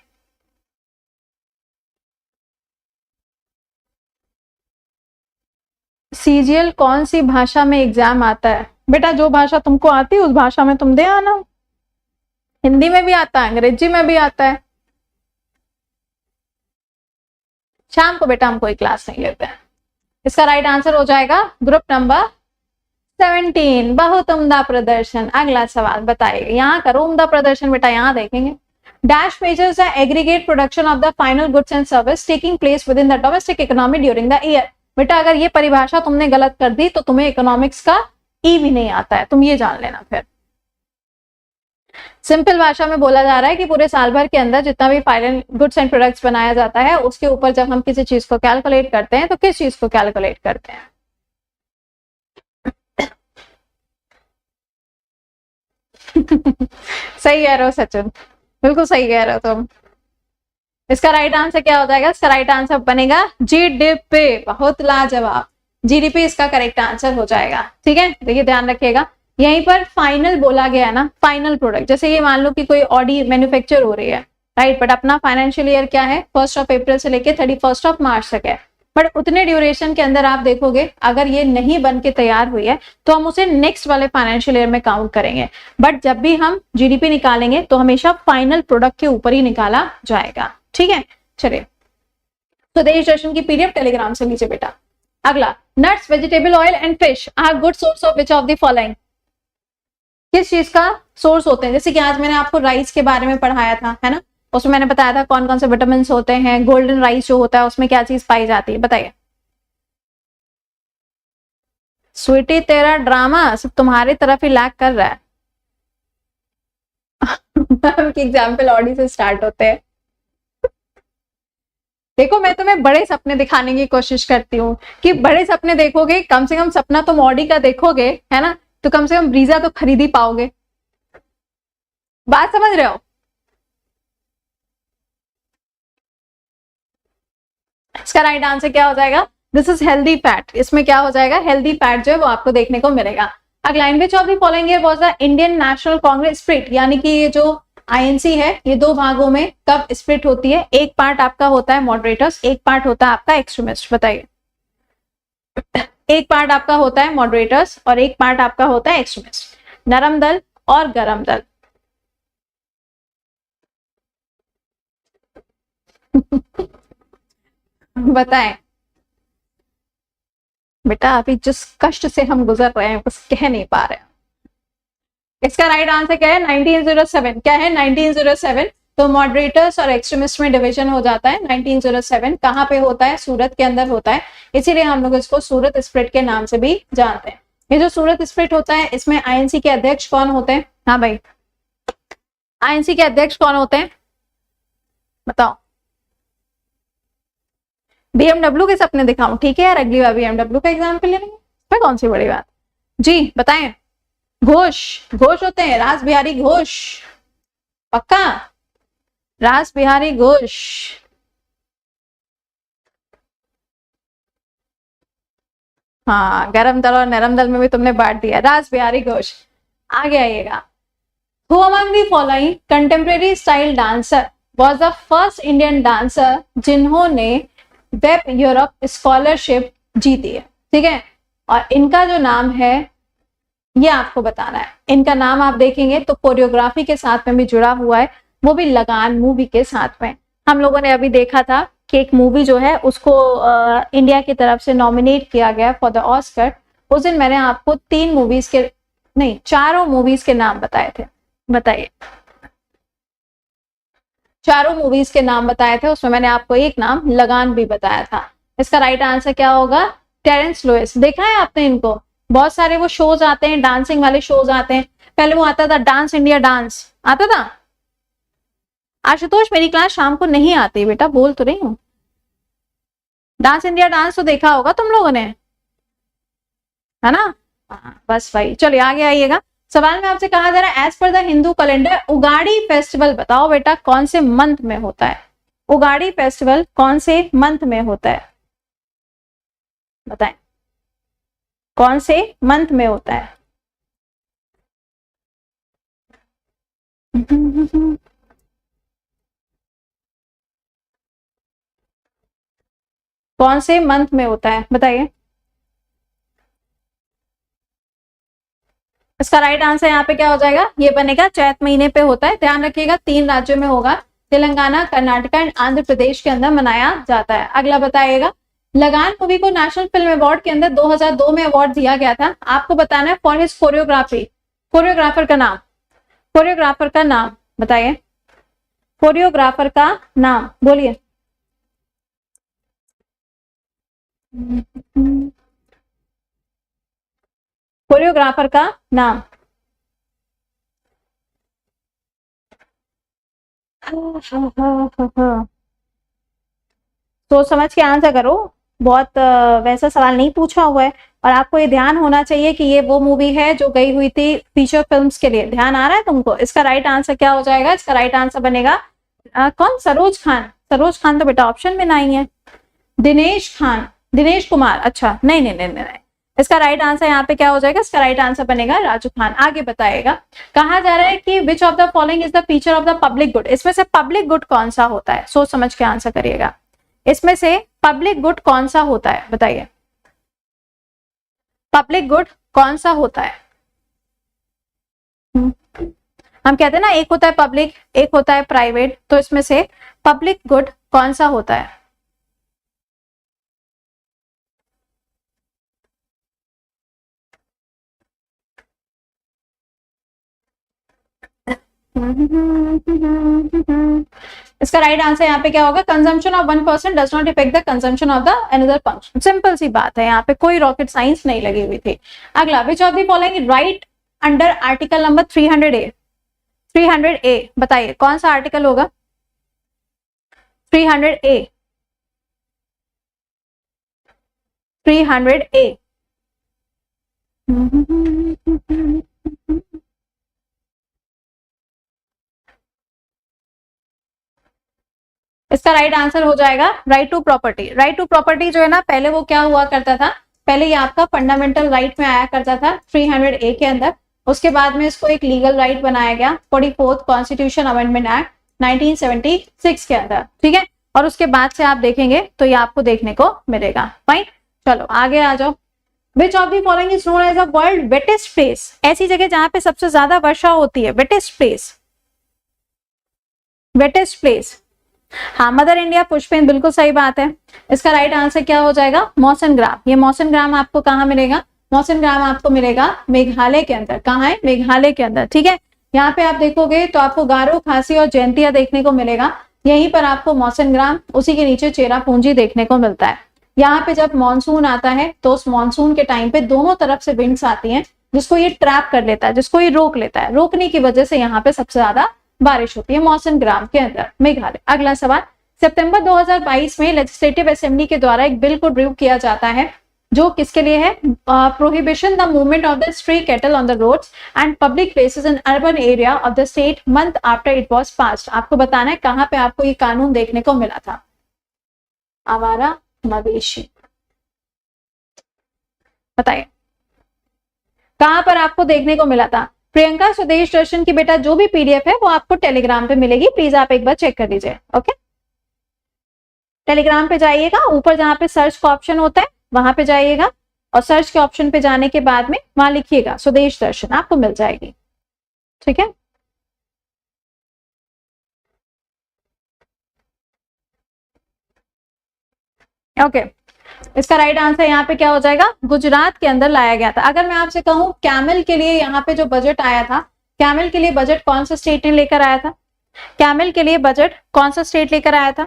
सीजीएल कौन सी भाषा में एग्जाम आता है? बेटा, जो भाषा तुमको आती है उस भाषा में तुम दे आना। हिंदी में भी आता है, अंग्रेजी में भी आता है। शाम को बेटा हम कोई क्लास नहीं लेते हैं। इसका राइट आंसर हो जाएगा ग्रुप नंबर 17। बहुत उम्दा प्रदर्शन। अगला सवाल बताइए, यहाँ करो उम्दा प्रदर्शन बेटा, यहाँ देखेंगे। Dash measures the aggregate production of the final goods and service taking place with in the domestic economy during the year. बेटा, अगर ये परिभाषा तुमने गलत कर दी तो तुम्हें इकोनॉमिक्स का ई भी नहीं आता है, तुम ये जान लेना। फिर सिंपल भाषा में बोला जा रहा है कि पूरे साल भर के अंदर जितना भी फाइनल गुड्स एंड प्रोडक्ट्स बनाया जाता है, उसके ऊपर जब हम किसी चीज को कैलकुलेट करते हैं तो किस चीज को कैलकुलेट करते हैं? सही कह रहे हो सचिन, बिल्कुल सही कह रहे हो तुम। इसका राइट आंसर क्या हो जाएगा? इसका राइट आंसर बनेगा जीडीपी। बहुत लाजवाब, जीडीपी इसका करेक्ट आंसर हो जाएगा। ठीक है, देखिए ध्यान रखिएगा, यहीं पर फाइनल बोला गया है ना, फाइनल प्रोडक्ट। जैसे ये मान लो कि कोई ऑडी मैन्युफैक्चर हो रही है, राइट, बट अपना फाइनेंशियल ईयर क्या है? 1 अप्रैल से लेके 31 मार्च तक है। बट उतने ड्यूरेशन के अंदर आप देखोगे अगर ये नहीं बन के तैयार हुई है तो हम उसे नेक्स्ट वाले फाइनेंशियल ईयर में काउंट करेंगे। बट जब भी हम जीडीपी निकालेंगे तो हमेशा फाइनल प्रोडक्ट के ऊपर ही निकाला जाएगा। ठीक है, चलिए। स्वदेश दर्शन की पीडीएफ टेलीग्राम से लीजिए बेटा। अगला, nuts, vegetable oil and fish are good source of which of the following? किस चीज का सोर्स होते हैं? जैसे कि आज मैंने आपको राइस के बारे में पढ़ाया था, है ना, उसमें मैंने बताया था कौन कौन से विटामिन होते हैं। गोल्डन राइस जो होता है उसमें क्या चीज पाई जाती है? बताइए। स्वीटी, तेरा ड्रामा सब तुम्हारी तरफ ही लैग कर रहा है। मैम की एग्जाम्पल ऑडी से स्टार्ट होते हैं। देखो, मैं तुम्हें बड़े सपने दिखाने की कोशिश करती हूँ कि बड़े सपने देखोगे, कम से कम सपना तुम ऑडी का देखोगे, है ना, तो कम से कम ब्रीजा तो खरीद ही पाओगे। बात समझ रहे हो? इसका राइट आंसर क्या हो जाएगा? This is healthy fat. इसमें क्या हो जाएगा? हेल्दी फैट जो है वो आपको देखने को मिलेगा। अगला, in which of the following year was the Indian National Congress split? यानी कि ये जो आईएनसी है ये दो भागों में कब स्प्लिट होती है? एक पार्ट आपका होता है मॉडरेटर्स, एक पार्ट होता है आपका एक्सट्रीमिस्ट। बताइए। एक पार्ट आपका होता है मॉडरेटर्स और एक पार्ट आपका होता है एक्सट्रीमिस्ट। नरम दल और गरम दल। बताएं बेटा, अभी जिस कष्ट से हम गुजर रहे हैं बस कह नहीं पा रहे हैं। इसका राइट आंसर क्या है? 1907। क्या है? 1907। तो मॉडरेटर्स और एक्सट्रीमिस्ट में डिवीजन हो जाता है 1907। कहाँ पे होता है? सूरत के अंदर होता है, इसीलिए हम लोग इसको सूरत स्प्लिट के नाम से भी जानते हैं। ये जो सूरत स्प्लिट होता है इसमें आईएनसी के अध्यक्ष कौन होते हैं? हाँ भाई, आईएनसी के अध्यक्ष कौन होते हैं? बताओ। BMW के सपने दिखाऊं? ठीक है यार, अगली बार BMW का एग्जाम्पल ले लेंगे, इसमें कौन सी बड़ी बात। जी बताएं। घोष, घोष होते हैं, रास बिहारी घोष, पक्का, रास बिहारी घोष। हाँ, गरम दल और नरम दल में भी तुमने बांट दिया, रास बिहारी घोष। आगे आइएगा। Who among the following contemporary style dancer was the first Indian dancer जिन्होंने वेब यूरोप स्कॉलरशिप जीती है? ठीक है, और इनका जो नाम है ये आपको बताना है। इनका नाम आप देखेंगे तो कोरियोग्राफी के साथ में भी जुड़ा हुआ है, वो भी लगान मूवी के साथ में। हम लोगों ने अभी देखा था कि एक मूवी जो है उसको इंडिया की तरफ से नॉमिनेट किया गया फॉर द ऑस्कर। उस दिन मैंने आपको 3 मूवीज के नहीं 4 मूवीज के नाम बताए थे। बताइए, 4 मूवीज के नाम बताए थे, उसमें मैंने आपको एक नाम लगान भी बताया था। इसका राइट आंसर क्या होगा? Terence Lewis. देखा है आपने इनको? बहुत सारे वो शोज आते हैं, डांसिंग वाले शोज आते हैं। पहले वो आता था डांस इंडिया डांस, आता था। आशुतोष मेरी क्लास शाम को नहीं आती बेटा, बोल तो रही हूँ। डांस इंडिया डांस तो देखा होगा तुम लोगों ने, है ना? बस भाई, चलिए आगे आइएगा। सवाल में आपसे कहा जा रहा है as per the Hindu calendar Ugadi festival बताओ बेटा कौन से मंथ में होता है? उगाड़ी फेस्टिवल कौन से मंथ में होता है? बताएं, कौन से मंथ में होता है? कौन से मंथ में होता है बताइए। इसका राइट आंसर यहाँ पे क्या हो जाएगा? ये बनेगा चैत महीने पे होता है। ध्यान रखिएगा 3 राज्यों में होगा, तेलंगाना, कर्नाटका एंड आंध्र प्रदेश के अंदर मनाया जाता है। अगला बताइएगा। लगान मूवी को नेशनल फिल्म अवार्ड के अंदर 2002 में अवार्ड दिया गया था। आपको बताना है फॉर हिज कोरियोग्राफी। कोरियोग्राफर का नाम, कोरियोग्राफर का नाम बताइए। कोरियोग्राफर का नाम बोलिए। कोरियोग्राफर का नाम। सोच समझ के आंसर करो, बहुत वैसा सवाल नहीं पूछा हुआ है। और आपको ये ध्यान होना चाहिए कि ये वो मूवी है जो गई हुई थी फीचर फिल्म्स के लिए। ध्यान आ रहा है तुमको? इसका राइट आंसर क्या हो जाएगा? इसका राइट आंसर बनेगा कौन? सरोज खान। सरोज खान तो बेटा ऑप्शन में नहीं है। दिनेश खान, दिनेश कुमार। अच्छा नहीं नहीं नहीं नहीं, इसका राइट आंसर यहाँ पे क्या हो जाएगा? इसका राइट आंसर बनेगा राजू खान। आगे बताएगा। कहा जा रहा है कि विच of the following is the feature of the public good. इसमें से पब्लिक गुड कौन सा होता है? सोच समझ के आंसर करिएगा। इसमें से पब्लिक गुड कौन सा होता है बताइए। पब्लिक गुड कौन सा होता है? हम कहते हैं ना एक होता है पब्लिक, एक होता है प्राइवेट, तो इसमें से पब्लिक गुड कौन सा होता है? इसका राइट आंसर यहाँ पे क्या होगा? Consumption of 1% does not effect the consumption of the another function. Simple सी बात है, यहाँ पे कोई रॉकेट साइंस नहीं लगी हुई थी। अगला, which of the following right under article number 300A। 300A बताइए कौन सा आर्टिकल होगा? 300A, 300A। इसका राइट आंसर हो जाएगा right to property. Right to property जो है ना, पहले वो क्या हुआ करता था? पहले ये आपका फंडामेंटल राइट में आया करता था 300A के अंदर। उसके बाद में इसको एक लीगल राइट बनाया गया 44th कॉन्स्टिट्यूशन अमेंडमेंट एक्ट 1976 के अंदर। ठीक है, और उसके बाद से आप देखेंगे तो ये आपको देखने को मिलेगा। फाइन, चलो आगे आ जाओ। Which of the following is known as a world wettest place. ऐसी जगह जहां पे सबसे ज्यादा वर्षा होती है, वेटेस्ट प्लेस, वेटेस्ट प्लेस। हाँ, मदर इंडिया, पुष्पेन, बिल्कुल सही बात है। इसका राइट आंसर क्या हो जाएगा? मौसन ग्राम। ये मौसन ग्राम आपको कहाँ मिलेगा? मौसन ग्राम आपको मिलेगा मेघालय के अंदर। कहाँ है? मेघालय के अंदर। ठीक है, यहाँ पे आप देखोगे तो आपको गारो, खासी और जयंतिया देखने को मिलेगा। यहीं पर आपको मौसन ग्राम, उसी के नीचे चेरापूंजी देखने को मिलता है। यहाँ पे जब मानसून आता है तो उस मानसून के टाइम पे दोनों तरफ से विंड्स आती हैं, जिसको ये ट्रैप कर लेता है, जिसको ये रोक लेता है। रोकने की वजह से यहाँ पे सबसे ज्यादा बारिश होती है मौसन ग्राम के अंदर, मेघालय। अगला सवाल, सितंबर 2022 में लेजिस्लेटिव असेंबली के द्वारा एक बिल को ड्रू किया जाता है जो किसके लिए है? Prohibition the movement of the stray cattle on the roads and public places in urban area of the state month after it was passed. आपको बताना है कहां पे आपको ये कानून देखने को मिला था। आवारा मवेशी, बताइए कहां पर आपको देखने को मिला था? प्रियंका स्वदेश दर्शन की बेटा जो भी पीडीएफ है वो आपको टेलीग्राम पे मिलेगी, प्लीज आप एक बार चेक कर लीजिए। ओके, टेलीग्राम पे जाइएगा, ऊपर जहां पे सर्च का ऑप्शन होता है वहां पे जाइएगा और सर्च के ऑप्शन पे जाने के बाद में वहां लिखिएगा स्वदेश दर्शन, आपको मिल जाएगी। ठीक है, ओके इसका राइट आंसर यहाँ पे क्या हो जाएगा? गुजरात के अंदर लाया गया था। अगर मैं आपसे कहूं कैमल के लिए यहाँ पे जो बजट आया था, कैमल के लिए बजट कौन सा स्टेट ने लेकर आया था? कैमल के लिए बजट कौन सा स्टेट लेकर आया था?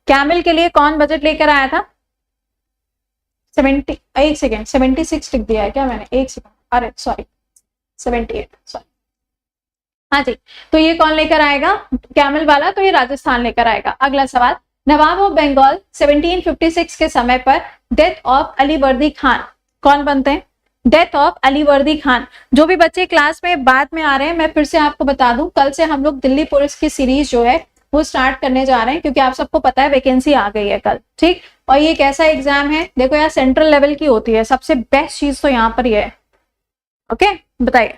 कैमल के लिए कौन बजट लेकर आया था? 70, एक सेकेंड, 76 लिख दिया है क्या मैंने? एक सेकेंड, अरे सॉरी 78, सॉरी। हाँ जी, तो ये कौन लेकर आएगा? कैमल वाला, तो ये राजस्थान लेकर आएगा। अगला सवाल, नवाब ऑफ बंगाल 1756 के समय पर डेथ ऑफ अलीवर्दी खान कौन बनते हैं? Death of Alivardi Khan. जो भी बच्चे क्लास में बाद में आ रहे हैं, मैं फिर से आपको बता दूं, कल से हम लोग दिल्ली पुलिस की सीरीज जो है वो स्टार्ट करने जा रहे हैं, क्योंकि आप सबको पता है वैकेंसी आ गई है कल। ठीक, और ये कैसा एग्जाम है? देखो यार, सेंट्रल लेवल की होती है, सबसे बेस्ट चीज तो यहाँ पर ये है। ओके, बताइए।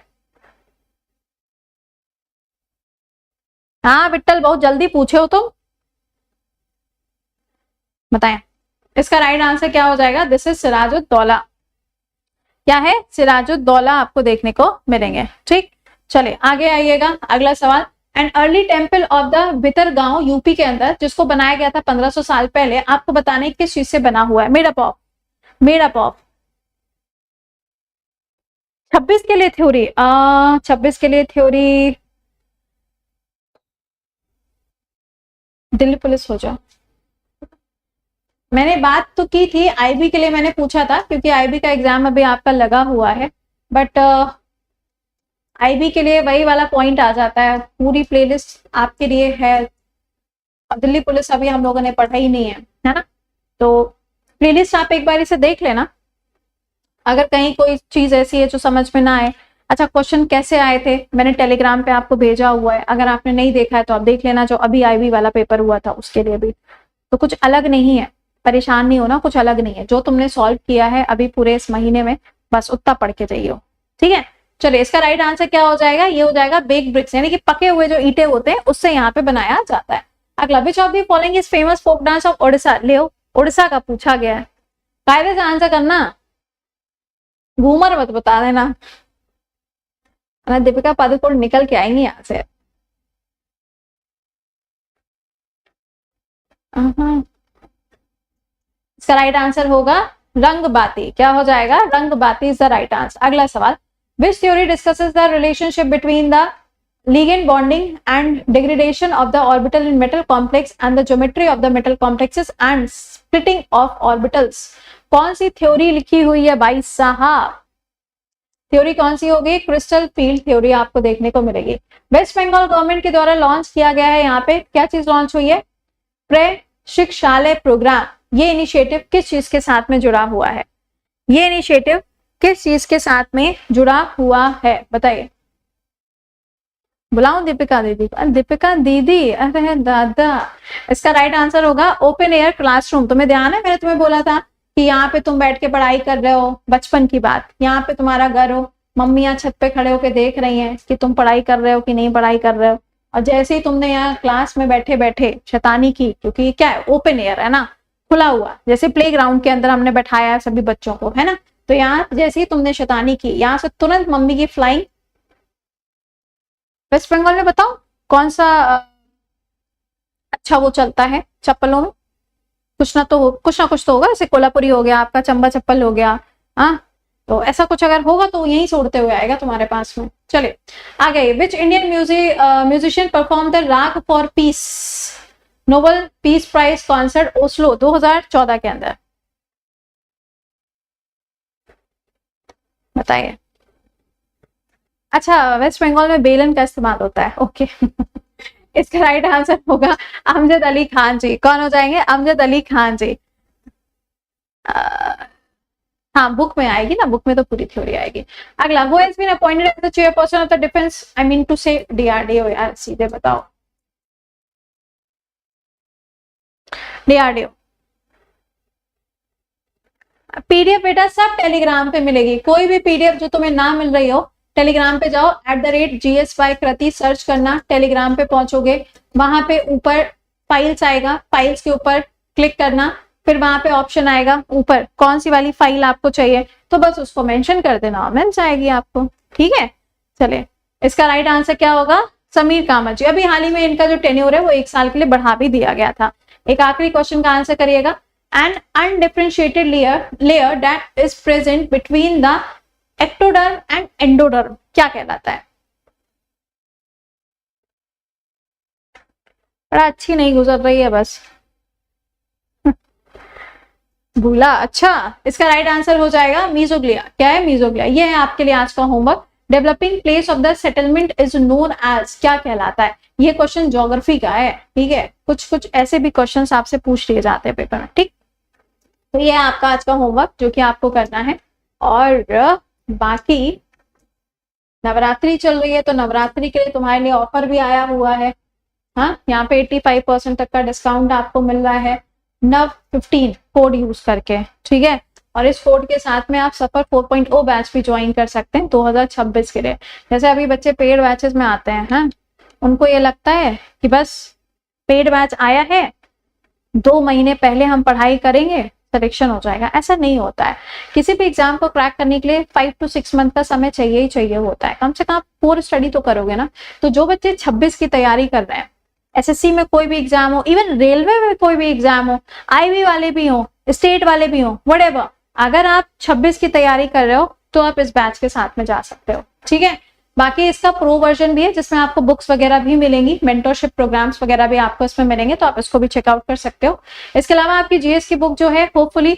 हाँ विट्ठल, बहुत जल्दी पूछे हो तुम, बताएं इसका राइट आंसर क्या हो जाएगा? This is Sirajuddaula. क्या है? सिराजुद्दौला आपको देखने को मिलेंगे। ठीक, चलिए आगे आइएगा। अगला सवाल, an early temple of the Bhitargaon UP के अंदर जिसको बनाया गया था 1500 साल पहले, आपको बताने किस चीज से बना हुआ है? मेड ऑफ 26 के लिए थ्योरी, 26 के लिए थ्योरी दिल्ली पुलिस हो जाओ। मैंने बात तो की थी आईबी के लिए, मैंने पूछा था क्योंकि आईबी का एग्जाम अभी आपका लगा हुआ है, बट आईबी के लिए वही वाला पॉइंट आ जाता है, पूरी प्लेलिस्ट आपके लिए है। अब दिल्ली पुलिस अभी हम लोगों ने पढ़ा ही नहीं है ना, तो प्लेलिस्ट आप एक बार इसे देख लेना, अगर कहीं कोई चीज ऐसी है जो समझ में ना आए। अच्छा, क्वेश्चन कैसे आए थे मैंने टेलीग्राम पे आपको भेजा हुआ है, अगर आपने नहीं देखा है तो आप देख लेना, जो अभी आईबी वाला पेपर हुआ था उसके लिए भी। तो कुछ अलग नहीं है, परेशान नहीं होना, कुछ अलग नहीं है, जो तुमने सॉल्व किया है अभी पूरे इस महीने में बस उतना पढ़ के जाइए। ठीक है, चलिए इसका राइट आंसर क्या हो जाएगा? ये हो जाएगा बेक ब्रिक्स, यानी कि पके हुए जो ईंटें होते हैं उससे यहाँ पे बनाया जाता है। अगला, which of the following is famous folk dance of Odisha? ले ओडिशा का पूछा गया है, कायदे से आंसर करना, घूमर मत बता देना, दीपिका पादुकोण निकल के आएंगी यहाँ से। इसका राइट आंसर होगा रंगबाती। क्या हो जाएगा? रंगबाती इज द राइट आंसर। अगला सवाल, विच theory discusses the relationship between the ligand bonding and degradation of the orbital in metal complex and the geometry of the metal complexes and splitting of orbitals? कौन सी theory लिखी हुई है भाई साहब? Theory कौन सी होगी? क्रिस्टल फील्ड थ्योरी आपको देखने को मिलेगी। वेस्ट बंगाल गवर्नमेंट के द्वारा लॉन्च किया गया है, यहाँ पे क्या चीज लॉन्च हुई है? प्रशिक्षालय प्रोग्राम। ये इनिशिएटिव किस चीज के साथ में जुड़ा हुआ है? ये इनिशिएटिव किस चीज के साथ में जुड़ा हुआ है, बताइए। बुलाऊं दीपिका दीदी? दीपिका दीदी, अरे दादा। इसका राइट आंसर होगा ओपन एयर क्लासरूम। तुम्हें ध्यान है, मैंने तुम्हें बोला था कि यहाँ पे तुम बैठ के पढ़ाई कर रहे हो, बचपन की बात, यहाँ पे तुम्हारा घर हो, मम्मियां छत पे खड़े होके देख रही हैं कि तुम पढ़ाई कर रहे हो कि नहीं पढ़ाई कर रहे हो, और जैसे ही तुमने यहाँ क्लास में बैठे बैठे शैतानी की, क्योंकि क्या है, ओपन एयर है ना, खुला हुआ, जैसे प्ले ग्राउंड के अंदर हमने बैठाया है सभी बच्चों को, है ना, तो यहाँ जैसे ही तुमने शैतानी की, यहाँ से तुरंत मम्मी की फ्लाइंग। वेस्ट बंगाल में बताओ कौन सा अच्छा वो चलता है चप्पलों में? कुछ ना कुछ तो होगा, जैसे कोल्हापुरी हो गया आपका, चंबा चप्पल हो गया, हाँ, तो ऐसा कुछ अगर होगा तो यहीं से उड़ते हुए आएगा तुम्हारे पास में। चलिए आगे, which Indian musician perform the raga for peace Nobel Peace Prize concert Oslo 2014 के अंदर? बताइए। अच्छा, वेस्ट बंगाल में बेलन का इस्तेमाल होता है, ओके। इसका राइट आंसर होगा अमजद अली खान जी। कौन हो जाएंगे? अमजद अली खान जी। हाँ, बुक में आएगी ना, बुक में तो पूरी थ्योरी आएगी। अगला, who has been appointed as the chairperson of the defence, I mean to say DRDO. यार सीधे बताओ, डीआरडीओ। पीडीएफ बेटा सब टेलीग्राम पे मिलेगी, कोई भी पीडीएफ जो तुम्हें ना मिल रही हो, टेलीग्राम पे जाओ, @GS by कृति सर्च करना, टेलीग्राम पे पहुंचोगे, वहां पे ऊपर फाइल्स आएगा, फाइल्स के ऊपर क्लिक करना, फिर वहां पे ऑप्शन आएगा ऊपर कौन सी वाली फाइल आपको चाहिए, तो बस उसको मेंशन कर देना, मिल जाएगी आपको। ठीक है, चलिए इसका राइट आंसर क्या होगा? समीर कामत जी। अभी हाल ही में इनका जो टेन्योर है वो 1 साल के लिए बढ़ा भी दिया गया था। एक आखिरी क्वेश्चन का आंसर करिएगा। An undifferentiated layer that is present between the ectoderm and endoderm क्या कहलाता है? बड़ा अच्छी नहीं गुजर रही है बस। भूला, अच्छा इसका राइट आंसर हो जाएगा मीजोग्लिया। क्या है? मीजोग्लिया। ये है आपके लिए आज का homework. Developing place of the settlement is known as क्या कहलाता है? ये क्वेश्चन ज्योग्राफी का है, ठीक है। कुछ कुछ ऐसे भी क्वेश्चंस आपसे पूछ लिए जाते हैं पेपर में, ठीक। तो ये है आपका आज का होमवर्क जो कि आपको करना है। और बाकी नवरात्रि चल रही है तो नवरात्रि के लिए तुम्हारे लिए ऑफर भी आया हुआ है। हाँ, यहाँ पे 85% तक का डिस्काउंट आपको मिल रहा है NAV15 कोड यूज करके, ठीक है। और इस कोड के साथ में आप सफर 4.0 बैच भी ज्वाइन कर सकते हैं 2026 के लिए। जैसे अभी बच्चे पेड बैचेस में आते हैं, हाँ, उनको ये लगता है कि बस पेड बैच आया है, 2 महीने पहले हम पढ़ाई करेंगे, सिलेक्शन हो जाएगा। ऐसा नहीं होता है। किसी भी एग्जाम को क्रैक करने के लिए 5 to 6 मंथ का समय चाहिए ही चाहिए होता है। कम से कम पूरी स्टडी तो करोगे ना। तो जो बच्चे 26 की तैयारी कर रहे हैं, एसएससी में कोई भी एग्जाम हो, इवन रेलवे में कोई भी एग्जाम हो, आईबी वाले भी हो, स्टेट वाले भी हो, व्हाटएवर, अगर आप 26 की तैयारी कर रहे हो तो आप इस बैच के साथ में जा सकते हो, ठीक है। बाकी इसका प्रो वर्जन भी है जिसमें आपको बुक्स वगैरह भी मिलेंगी, मेंटरशिप प्रोग्राम्स वगैरह भी आपको इसमें मिलेंगे, तो आप इसको भी चेकआउट कर सकते हो। इसके अलावा आपकी जीएस की बुक जो है hopefully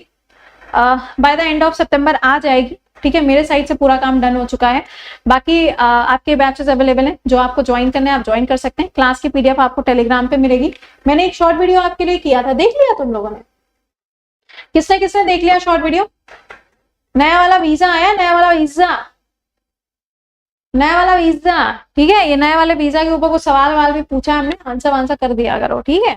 by the end of सितंबर आ जाएगी, ठीक है। मेरे साइड से पूरा काम डन हो चुका है। बाकी आपके बैचेस अवेलेबल हैं, जो आपको ज्वाइन करने हैं आप ज्वाइन कर सकते हैं। क्लास की पीडीएफ आपको टेलीग्राम पे मिलेगी। मैंने एक शॉर्ट वीडियो आपके लिए किया था, देख लिया तुम लोगों ने? किसने किसने देख लिया शॉर्ट वीडियो? नया वाला वीजा आया, नया वाला वीजा, नया वाला वीजा, ठीक है। ये नए वाले वीजा के ऊपर कुछ सवाल भी पूछा हमने, आंसर कर दिया करो, ठीक है।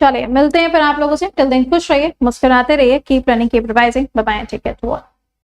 चलिए मिलते हैं फिर आप लोगों से। टिल देन खुश रहिए, मुस्कुराते रहिए, keep running, keep revising, bye bye, take care.